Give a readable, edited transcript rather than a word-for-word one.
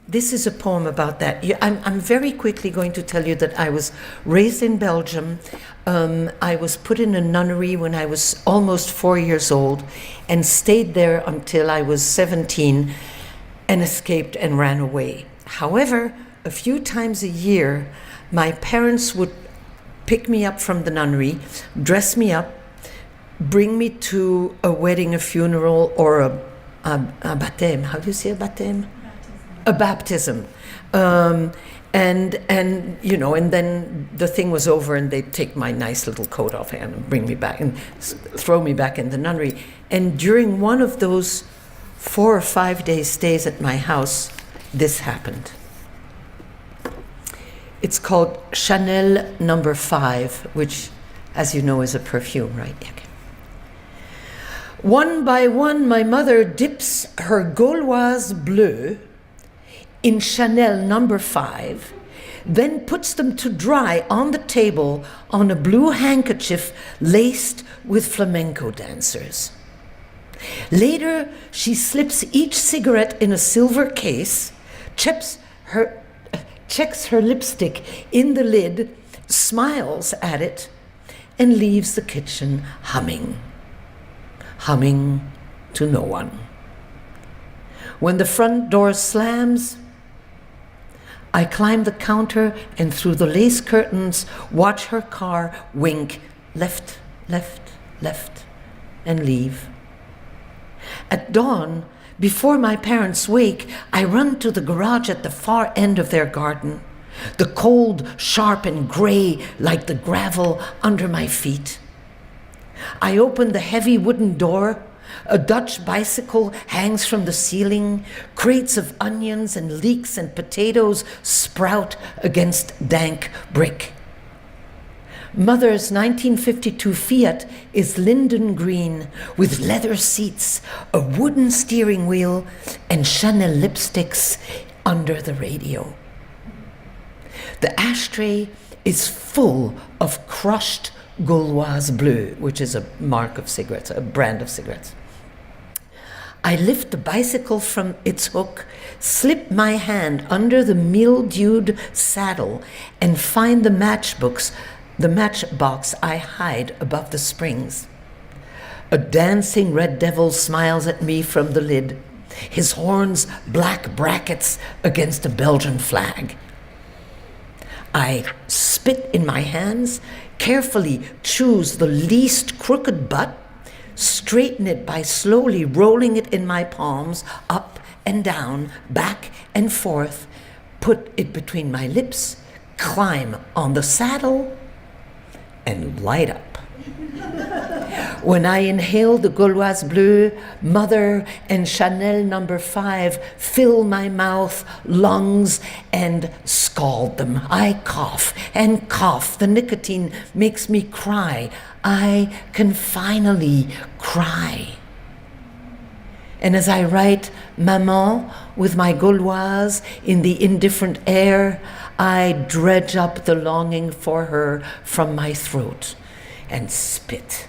this is a poem about that. I'm very quickly going to tell you that I was raised in Belgium. I was put in a nunnery when I was almost 4 years old and stayed there until I was 17 and escaped and ran away. However, a few times a year, my parents would pick me up from the nunnery, dress me up, bring me to a wedding, a funeral, or a baptême. How do you say a baptême? A baptism. And you know, and then the thing was over and they'd take my nice little coat off and bring me back and throw me back in the nunnery. And during one of those 4 or 5 day stays at my house, this happened. It's called Chanel No. 5, which, as you know, is a perfume, right? Okay. One by one, my mother dips her Gauloise bleue in Chanel No. 5, then puts them to dry on the table on a blue handkerchief laced with flamenco dancers. Later, she slips each cigarette in a silver case, checks her lipstick in the lid, smiles at it, and leaves the kitchen humming to no one. When the front door slams, I climb the counter and through the lace curtains watch her car wink left, left, left, and leave. At dawn, before my parents wake, I run to the garage at the far end of their garden, the cold, sharp, and gray like the gravel under my feet. I open the heavy wooden door. A Dutch bicycle hangs from the ceiling. Crates of onions and leeks and potatoes sprout against dank brick. Mother's 1952 Fiat is linden green with leather seats, a wooden steering wheel, and Chanel lipsticks under the radio. The ashtray is full of crushed Gauloise bleue, which is a mark of cigarettes, a brand of cigarettes. I lift the bicycle from its hook, slip my hand under the mildewed saddle, and find the matchbox I hide above the springs. A dancing red devil smiles at me from the lid, his horns black brackets against a Belgian flag. I spit in my hands, carefully choose the least crooked butt, straighten it by slowly rolling it in my palms, up and down, back and forth, put it between my lips, climb on the saddle, and light up. When I inhale the Gauloise bleue, Mother and Chanel No. 5 fill my mouth, lungs, and scald them. I cough and cough. The nicotine makes me cry. I can finally cry. And as I write Maman with my Gauloise in the indifferent air, I dredge up the longing for her from my throat and spit